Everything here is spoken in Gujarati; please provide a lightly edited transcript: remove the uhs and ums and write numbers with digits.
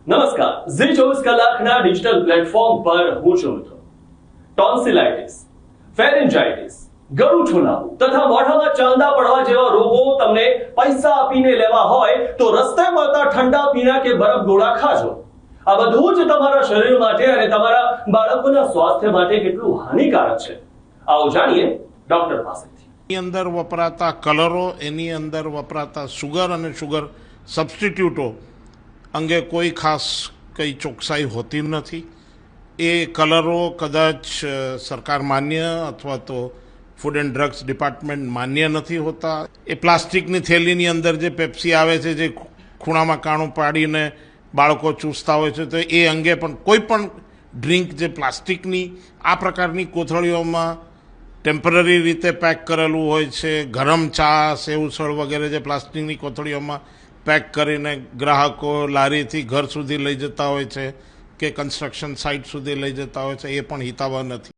નમસ્કાર, ઝી 24 કલાકના ડિજિટલ પ્લેટફોર્મ પર હું છું ટોન્સિલાઇટિસ, ફેરેન્જાઇટિસ, ગળું છોલાવું તથા મોઢામાં ચાંદા પડવા જેવા રોગો તમને પૈસા આપીને લેવા હોય તો રસ્તે મળતા ઠંડા પીણા કે બરફ ગોળા ખાજો। આ બધું જ તમારા શરીર માટે અને તમારા બાળકોના સ્વાસ્થ્ય માટે કેટલું હાનિકારક છે, આવો જાણીએ ડોક્ટર પાસેથી। એની અંદર વપરાતા કલરો, એની અંદર વપરાતા સુગર અને સુગર સબસ્ટિટ્યૂટો અંગે કોઈ ખાસ કંઈ ચોકસાઈ હોતી નથી। એ કલરો કદાચ સરકાર માન્ય અથવા તો ફૂડ એન્ડ ડ્રગ્સ ડિપાર્ટમેન્ટ માન્ય નથી હોતા। એ પ્લાસ્ટિકની થેલીની અંદર જે પેપ્સી આવે છે, જે ખૂણામાં કાણું પાડીને બાળકો ચૂસતા હોય છે, તો એ અંગે પણ કોઈ પણ ડ્રિંક જે પ્લાસ્ટિકની આ પ્રકારની કોથળીઓમાં ટેમ્પરરી રીતે પેક કરેલું હોય છે, ગરમ ચા, સેવસળ વગેરે જે પ્લાસ્ટિકની કોથળીઓમાં પેક કરીને ગ્રાહકો લારીથી ઘર સુધી લઈ જતા હોય છે કે કન્સ્ટ્રક્શન સાઇટ સુધી લઈ જતા હોય છે, એ પણ હિતાવહ નથી।